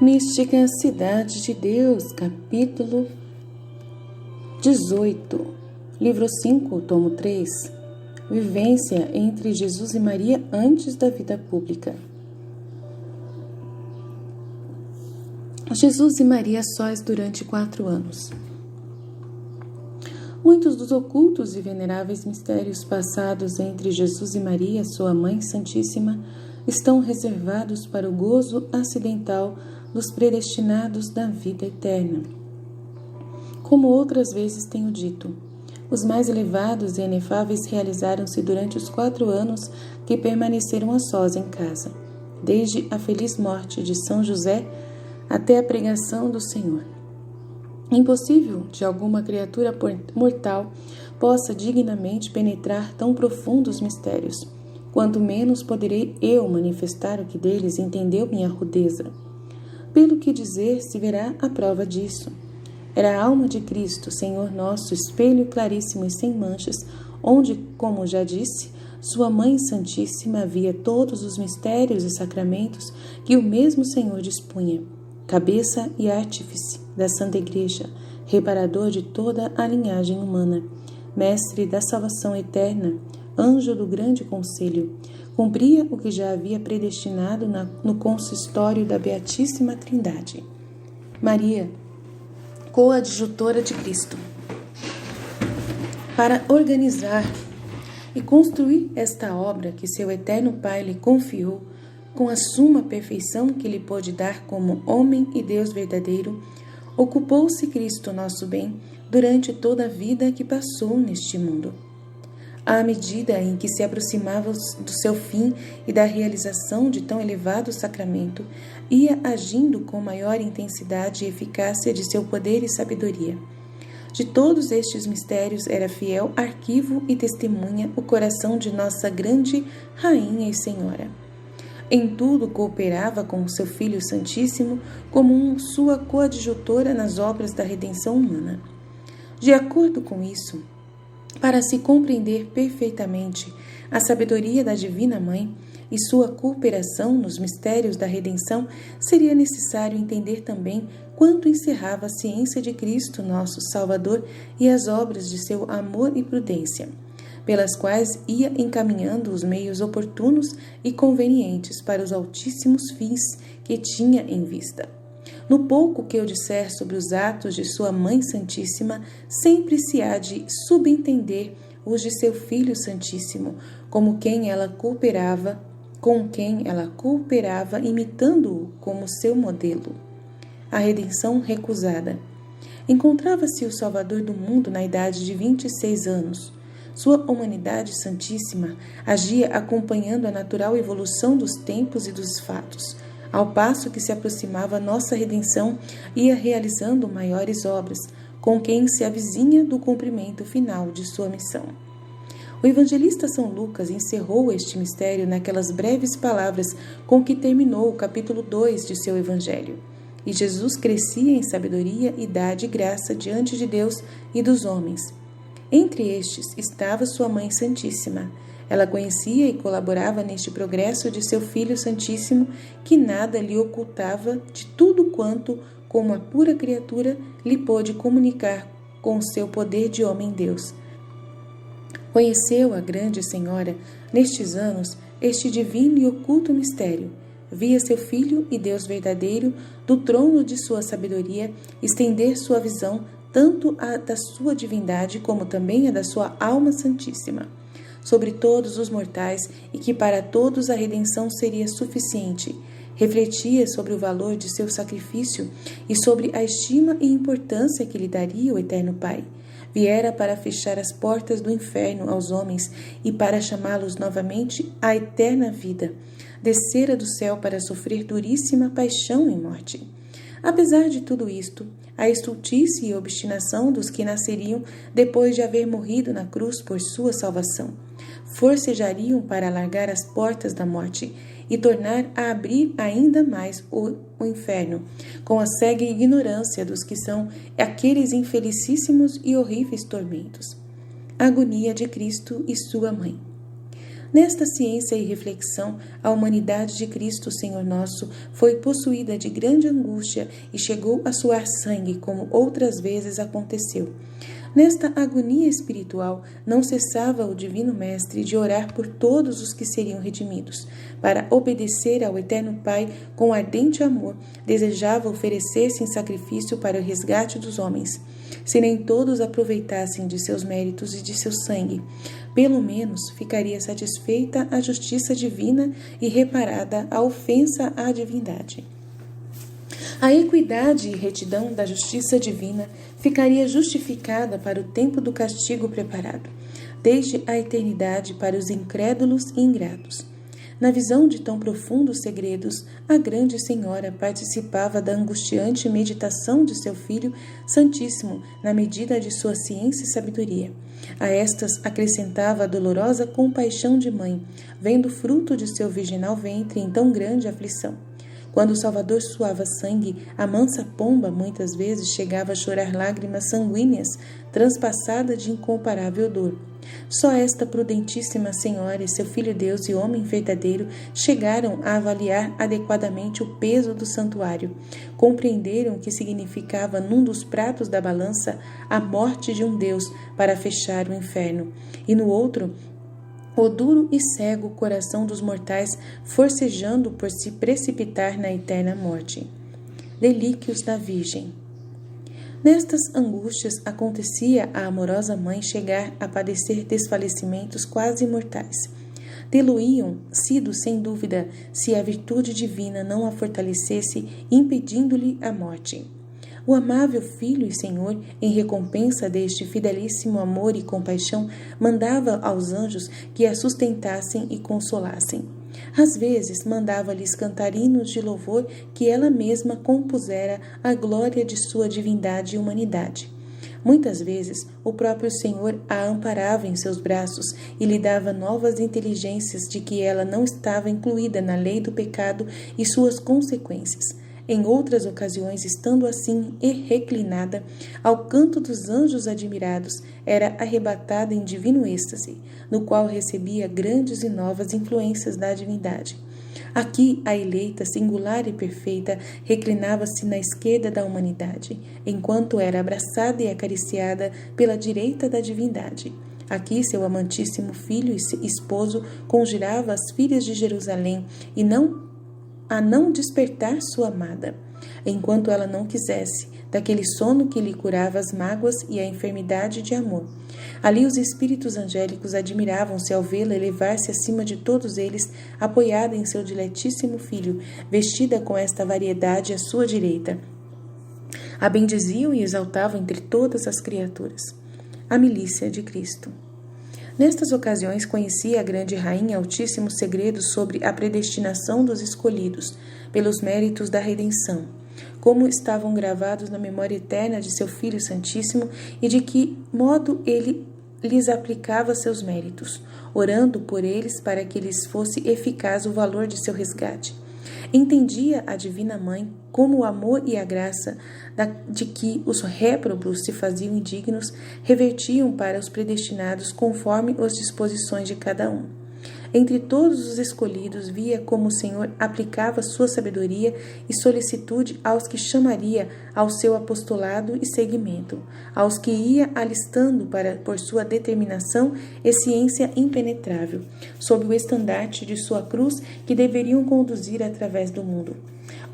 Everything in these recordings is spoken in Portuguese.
Mística Cidade de Deus, capítulo 18, livro 5, tomo 3, Vivência entre Jesus e Maria antes da vida pública. Jesus e Maria sós durante 4 anos. Muitos dos ocultos e veneráveis mistérios passados entre Jesus e Maria, sua Mãe Santíssima, estão reservados para o gozo acidental dos predestinados da vida eterna. Como outras vezes tenho dito, os mais elevados e inefáveis realizaram-se durante os 4 anos que permaneceram a sós em casa, desde a feliz morte de São José até a pregação do Senhor. Impossível de alguma criatura mortal possa dignamente penetrar tão profundos mistérios, quanto menos poderei eu manifestar o que deles entendeu minha rudeza. Pelo que dizer se verá a prova disso. Era a alma de Cristo, Senhor nosso, espelho claríssimo e sem manchas, onde, como já disse, sua Mãe Santíssima via todos os mistérios e sacramentos que o mesmo Senhor dispunha, cabeça e artífice da Santa Igreja, reparador de toda a linhagem humana, mestre da salvação eterna, anjo do grande conselho, cumpria o que já havia predestinado no consistório da Beatíssima Trindade. Maria, coadjutora de Cristo. Para organizar e construir esta obra que seu eterno Pai lhe confiou, com a suma perfeição que lhe pôde dar como homem e Deus verdadeiro, ocupou-se Cristo, nosso bem, durante toda a vida que passou neste mundo. À medida em que se aproximava do seu fim e da realização de tão elevado sacramento, ia agindo com maior intensidade e eficácia de seu poder e sabedoria. De todos estes mistérios era fiel arquivo e testemunha o coração de nossa grande Rainha e Senhora. Em tudo cooperava com o seu Filho Santíssimo como sua coadjutora nas obras da redenção humana. De acordo com isso, para se compreender perfeitamente a sabedoria da Divina Mãe e sua cooperação nos mistérios da redenção, seria necessário entender também quanto encerrava a ciência de Cristo, nosso Salvador, e as obras de seu amor e prudência, pelas quais ia encaminhando os meios oportunos e convenientes para os altíssimos fins que tinha em vista. No pouco que eu disser sobre os atos de sua Mãe Santíssima, sempre se há de subentender os de seu Filho Santíssimo, com quem ela cooperava, imitando-o como seu modelo. A redenção recusada. Encontrava-se o Salvador do mundo na idade de 26 anos. Sua humanidade santíssima agia acompanhando a natural evolução dos tempos e dos fatos. Ao passo que se aproximava a nossa redenção, ia realizando maiores obras, com quem se avizinha do cumprimento final de sua missão. O evangelista São Lucas encerrou este mistério naquelas breves palavras com que terminou o capítulo 2 de seu evangelho. E Jesus crescia em sabedoria, idade e graça diante de Deus e dos homens. Entre estes estava sua Mãe Santíssima. Ela conhecia e colaborava neste progresso de seu Filho Santíssimo, que nada lhe ocultava de tudo quanto, como a pura criatura, lhe pôde comunicar com seu poder de homem-deus. Conheceu a grande Senhora, nestes anos, este divino e oculto mistério. Via seu Filho e Deus verdadeiro, do trono de sua sabedoria, estender sua visão, tanto a da sua divindade, como também a da sua alma santíssima, sobre todos os mortais, e que para todos a redenção seria suficiente. Refletia sobre o valor de seu sacrifício e sobre a estima e importância que lhe daria o Eterno Pai. Viera para fechar as portas do inferno aos homens e para chamá-los novamente à eterna vida. Descera do céu para sofrer duríssima paixão e morte. Apesar de tudo isto, a estultice e obstinação dos que nasceriam depois de haver morrido na cruz por sua salvação, forcejariam para alargar as portas da morte e tornar a abrir ainda mais o inferno, com a cega ignorância dos que são aqueles infelicíssimos e horríveis tormentos. A agonia de Cristo e sua Mãe. Nesta ciência e reflexão, a humanidade de Cristo, Senhor nosso, foi possuída de grande angústia e chegou a suar sangue, como outras vezes aconteceu. Nesta agonia espiritual, não cessava o Divino Mestre de orar por todos os que seriam redimidos. Para obedecer ao Eterno Pai com ardente amor, desejava oferecer-se em sacrifício para o resgate dos homens. Se nem todos aproveitassem de seus méritos e de seu sangue, pelo menos ficaria satisfeita a justiça divina e reparada a ofensa à divindade. A equidade e retidão da justiça divina ficaria justificada para o tempo do castigo preparado, desde a eternidade para os incrédulos e ingratos. Na visão de tão profundos segredos, a grande Senhora participava da angustiante meditação de seu Filho Santíssimo na medida de sua ciência e sabedoria. A estas acrescentava a dolorosa compaixão de mãe, vendo fruto de seu virginal ventre em tão grande aflição. Quando o Salvador suava sangue, a mansa pomba muitas vezes chegava a chorar lágrimas sanguíneas, transpassada de incomparável dor. Só esta prudentíssima Senhora e seu Filho Deus e homem verdadeiro chegaram a avaliar adequadamente o peso do santuário. Compreenderam o que significava num dos pratos da balança a morte de um Deus para fechar o inferno, e no outro o duro e cego coração dos mortais forcejando por se precipitar na eterna morte. Delíquios da Virgem. Nestas angústias acontecia à amorosa mãe chegar a padecer desfalecimentos quase mortais. Tê-lo-iam sido, sem dúvida, se a virtude divina não a fortalecesse, impedindo-lhe a morte. O amável Filho e Senhor, em recompensa deste fidelíssimo amor e compaixão, mandava aos anjos que a sustentassem e consolassem. Às vezes, mandava-lhes cantar hinos de louvor que ela mesma compusera à glória de sua divindade e humanidade. Muitas vezes, o próprio Senhor a amparava em seus braços e lhe dava novas inteligências de que ela não estava incluída na lei do pecado e suas consequências. Em outras ocasiões, estando assim reclinada, ao canto dos anjos admirados, era arrebatada em divino êxtase, no qual recebia grandes e novas influências da divindade. Aqui, a eleita, singular e perfeita, reclinava-se na esquerda da humanidade, enquanto era abraçada e acariciada pela direita da divindade. Aqui, seu amantíssimo filho e esposo conjurava as filhas de Jerusalém a não despertar sua amada, enquanto ela não quisesse, daquele sono que lhe curava as mágoas e a enfermidade de amor. Ali os espíritos angélicos admiravam-se ao vê-la elevar-se acima de todos eles, apoiada em seu diletíssimo filho, vestida com esta variedade à sua direita. A bendiziam e exaltavam entre todas as criaturas. A milícia de Cristo. Nestas ocasiões conhecia a grande rainha altíssimos segredos sobre a predestinação dos escolhidos, pelos méritos da redenção, como estavam gravados na memória eterna de seu Filho Santíssimo e de que modo ele lhes aplicava seus méritos, orando por eles para que lhes fosse eficaz o valor de seu resgate. Entendia a Divina Mãe como o amor e a graça de que os réprobos se faziam indignos revertiam para os predestinados conforme as disposições de cada um. Entre todos os escolhidos, via como o Senhor aplicava sua sabedoria e solicitude aos que chamaria ao seu apostolado e seguimento, aos que ia alistando por sua determinação e ciência impenetrável, sob o estandarte de sua cruz que deveriam conduzir através do mundo.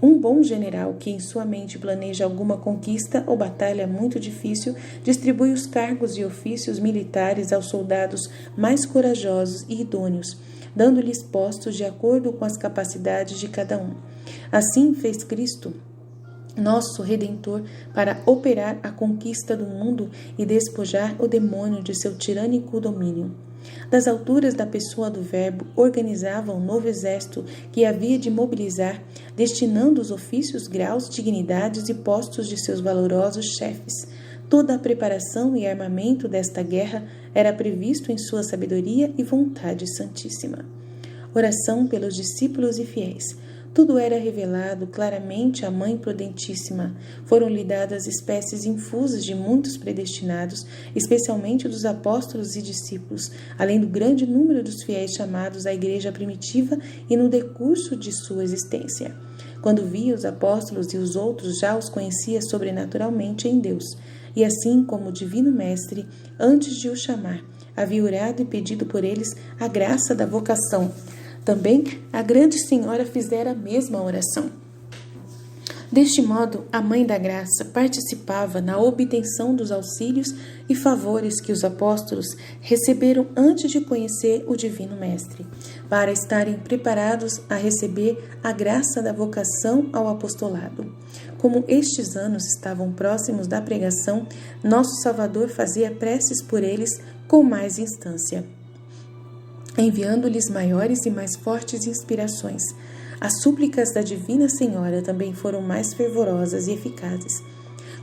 Um bom general que em sua mente planeja alguma conquista ou batalha muito difícil, distribui os cargos e ofícios militares aos soldados mais corajosos e idôneos, dando-lhes postos de acordo com as capacidades de cada um. Assim fez Cristo, nosso Redentor, para operar a conquista do mundo e despojar o demônio de seu tirânico domínio. Das alturas da pessoa do Verbo, organizava um novo exército que havia de mobilizar, destinando os ofícios, graus, dignidades e postos de seus valorosos chefes. Toda a preparação e armamento desta guerra era previsto em sua sabedoria e vontade santíssima. Oração pelos discípulos e fiéis. Tudo era revelado claramente à Mãe Prudentíssima. Foram-lhe dadas espécies infusas de muitos predestinados, especialmente dos apóstolos e discípulos, além do grande número dos fiéis chamados à igreja primitiva e no decurso de sua existência. Quando via os apóstolos e os outros, já os conhecia sobrenaturalmente em Deus. E assim como o Divino Mestre, antes de os chamar, havia orado e pedido por eles a graça da vocação. Também a Grande Senhora fizera a mesma oração. Deste modo, a Mãe da Graça participava na obtenção dos auxílios e favores que os apóstolos receberam antes de conhecer o Divino Mestre, para estarem preparados a receber a graça da vocação ao apostolado. Como estes anos estavam próximos da pregação, nosso Salvador fazia preces por eles com mais instância, enviando-lhes maiores e mais fortes inspirações. As súplicas da Divina Senhora também foram mais fervorosas e eficazes.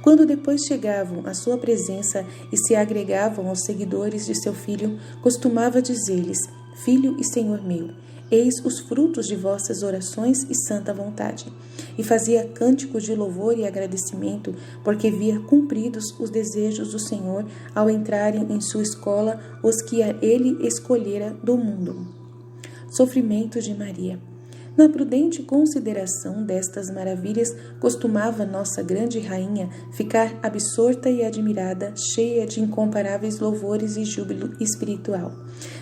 Quando depois chegavam à sua presença e se agregavam aos seguidores de seu filho, costumava dizer-lhes: Filho e Senhor meu, eis os frutos de vossas orações e santa vontade. E fazia cânticos de louvor e agradecimento, porque via cumpridos os desejos do Senhor ao entrarem em sua escola os que ele escolhera do mundo. Sofrimentos de Maria. Na prudente consideração destas maravilhas, costumava nossa grande rainha ficar absorta e admirada, cheia de incomparáveis louvores e júbilo espiritual.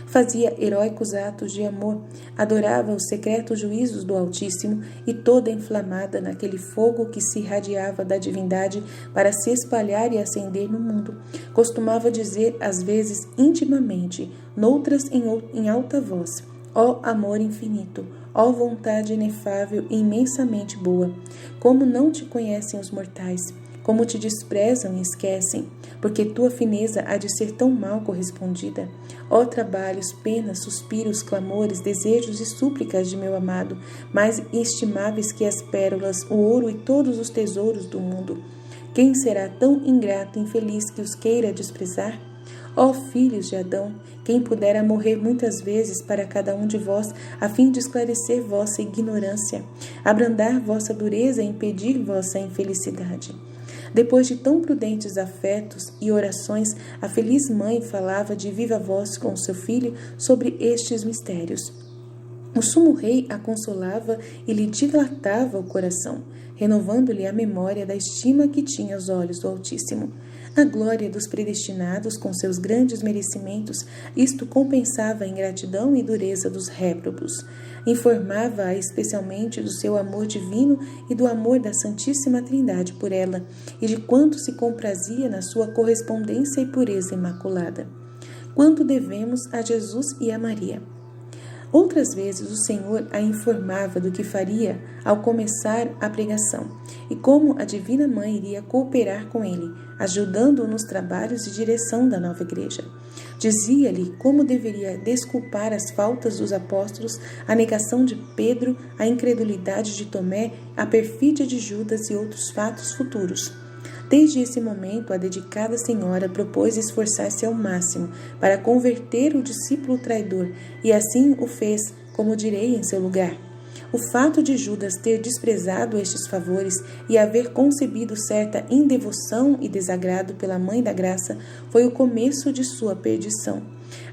Fazia heróicos atos de amor, adorava os secretos juízos do Altíssimo e, toda inflamada naquele fogo que se irradiava da divindade para se espalhar e acender no mundo, costumava dizer, às vezes intimamente, noutras em alta voz: Ó amor infinito, ó vontade inefável e imensamente boa, como não te conhecem os mortais, como te desprezam e esquecem, porque tua fineza há de ser tão mal correspondida. Ó trabalhos, penas, suspiros, clamores, desejos e súplicas de meu amado, mais estimáveis que as pérolas, o ouro e todos os tesouros do mundo. Quem será tão ingrato e infeliz que os queira desprezar? Ó filhos de Adão, quem pudera morrer muitas vezes para cada um de vós, a fim de esclarecer vossa ignorância, abrandar vossa dureza e impedir vossa infelicidade. Depois de tão prudentes afetos e orações, a feliz mãe falava de viva voz com seu filho sobre estes mistérios. O sumo rei a consolava e lhe dilatava o coração, renovando-lhe a memória da estima que tinha aos olhos do Altíssimo. A glória dos predestinados com seus grandes merecimentos, isto compensava a ingratidão e dureza dos réprobos. Informava-a especialmente do seu amor divino e do amor da Santíssima Trindade por ela, e de quanto se comprazia na sua correspondência e pureza imaculada. Quanto devemos a Jesus e a Maria. Outras vezes o Senhor a informava do que faria ao começar a pregação e como a Divina Mãe iria cooperar com ele, ajudando-o nos trabalhos de direção da nova igreja. Dizia-lhe como deveria desculpar as faltas dos apóstolos, a negação de Pedro, a incredulidade de Tomé, a perfídia de Judas e outros fatos futuros. Desde esse momento, a dedicada senhora propôs esforçar-se ao máximo para converter o discípulo traidor, e assim o fez, como direi em seu lugar. O fato de Judas ter desprezado estes favores e haver concebido certa indevoção e desagrado pela Mãe da Graça foi o começo de sua perdição.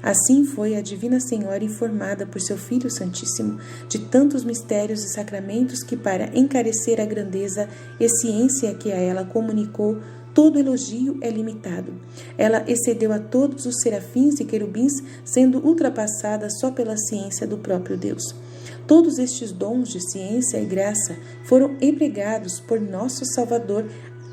Assim foi a Divina Senhora informada por seu Filho Santíssimo de tantos mistérios e sacramentos que, para encarecer a grandeza e ciência que a ela comunicou, todo elogio é limitado. Ela excedeu a todos os serafins e querubins, sendo ultrapassada só pela ciência do próprio Deus. Todos estes dons de ciência e graça foram empregados por nosso Salvador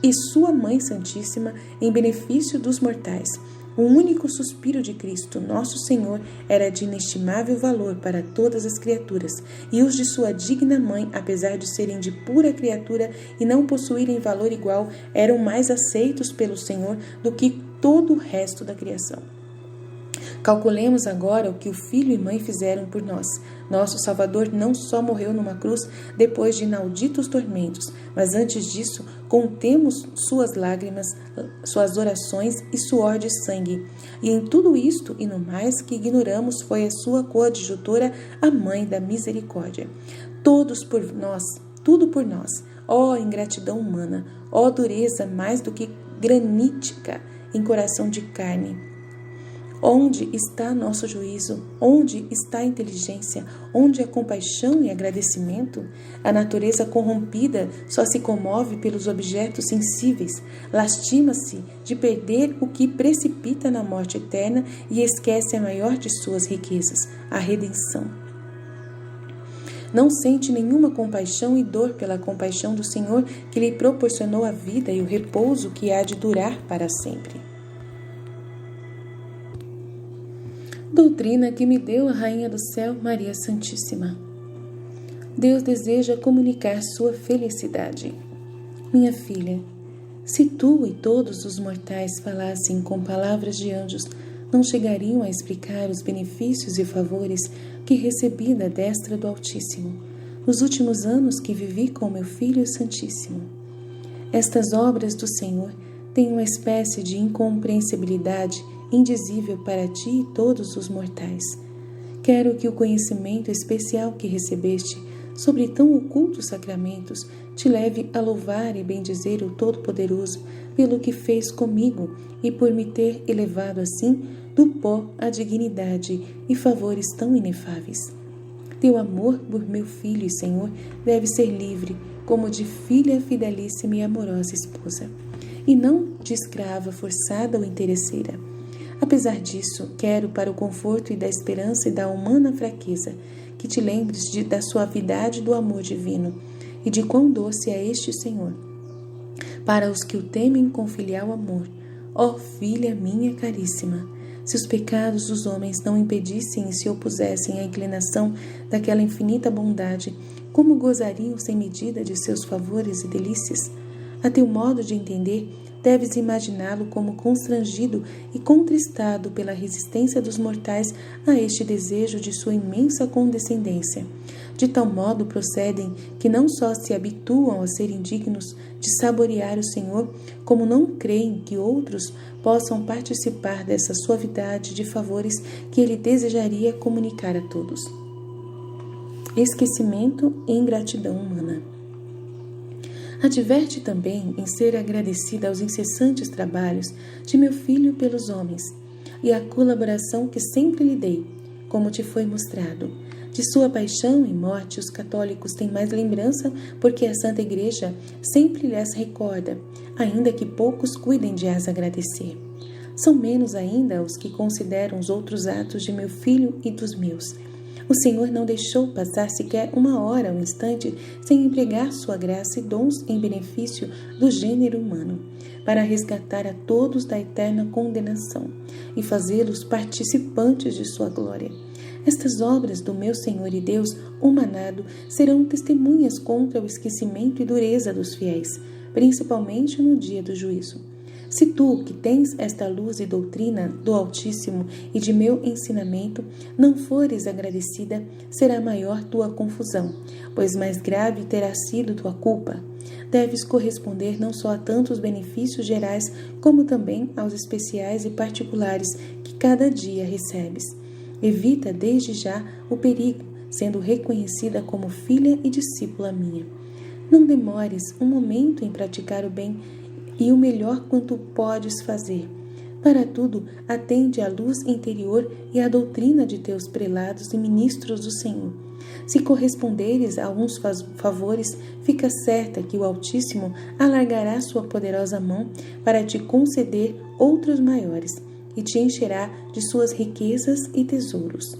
e sua Mãe Santíssima em benefício dos mortais. O único suspiro de Cristo, nosso Senhor, era de inestimável valor para todas as criaturas, e os de sua digna mãe, apesar de serem de pura criatura e não possuírem valor igual, eram mais aceitos pelo Senhor do que todo o resto da criação. Calculemos agora o que o Filho e Mãe fizeram por nós. Nosso Salvador não só morreu numa cruz depois de inauditos tormentos, mas antes disso contemos suas lágrimas, suas orações e suor de sangue. E em tudo isto e no mais que ignoramos foi a sua coadjutora, a Mãe da Misericórdia. todos por nós, tudo por nós. Ó ingratidão humana, ó dureza mais do que granítica em coração de carne. Onde está nosso juízo? Onde está a inteligência? Onde a compaixão e agradecimento? A natureza corrompida só se comove pelos objetos sensíveis, lastima-se de perder o que precipita na morte eterna e esquece a maior de suas riquezas, a redenção. Não sente nenhuma compaixão e dor pela compaixão do Senhor que lhe proporcionou a vida e o repouso que há de durar para sempre. Doutrina que me deu a Rainha do Céu, Maria Santíssima. Deus deseja comunicar sua felicidade. Minha filha, se tu e todos os mortais falassem com palavras de anjos, não chegariam a explicar os benefícios e favores que recebi da destra do Altíssimo, nos últimos anos que vivi com meu Filho Santíssimo. Estas obras do Senhor têm uma espécie de incompreensibilidade indizível para ti e todos os mortais. Quero que o conhecimento especial que recebeste sobre tão ocultos sacramentos te leve a louvar e bendizer o Todo-Poderoso pelo que fez comigo e por me ter elevado assim do pó à dignidade e favores tão inefáveis. Teu amor por meu Filho e Senhor deve ser livre, como de filha fidelíssima e amorosa esposa, e não de escrava forçada ou interesseira. Apesar disso, quero, para o conforto e da esperança e da humana fraqueza, que te lembres da suavidade do amor divino e de quão doce é este Senhor. Para os que o temem com filial amor, ó filha minha caríssima, se os pecados dos homens não impedissem e se opusessem à inclinação daquela infinita bondade, como gozariam sem medida de seus favores e delícias? A teu modo de entender, deves imaginá-lo como constrangido e contristado pela resistência dos mortais a este desejo de sua imensa condescendência. De tal modo procedem que não só se habituam a serem dignos de saborear o Senhor, como não creem que outros possam participar dessa suavidade de favores que ele desejaria comunicar a todos. Esquecimento e ingratidão humana. Adverte também em ser agradecida aos incessantes trabalhos de meu filho pelos homens e à colaboração que sempre lhe dei, como te foi mostrado. De sua paixão e morte os católicos têm mais lembrança porque a Santa Igreja sempre lhes recorda, ainda que poucos cuidem de as agradecer. São menos ainda os que consideram os outros atos de meu filho e dos meus. O Senhor não deixou passar sequer uma hora ou instante sem empregar sua graça e dons em benefício do gênero humano, para resgatar a todos da eterna condenação e fazê-los participantes de sua glória. Estas obras do meu Senhor e Deus humanado serão testemunhas contra o esquecimento e dureza dos fiéis, principalmente no dia do juízo. Se tu, que tens esta luz e doutrina do Altíssimo e de meu ensinamento, não fores agradecida, será maior tua confusão, pois mais grave terá sido tua culpa. Deves corresponder não só a tantos benefícios gerais, como também aos especiais e particulares que cada dia recebes. Evita desde já o perigo, sendo reconhecida como filha e discípula minha. Não demores um momento em praticar o bem e o melhor quanto podes fazer. Para tudo, atende à luz interior e à doutrina de teus prelados e ministros do Senhor. Se corresponderes a alguns favores, fica certa que o Altíssimo alargará sua poderosa mão para te conceder outros maiores e te encherá de suas riquezas e tesouros.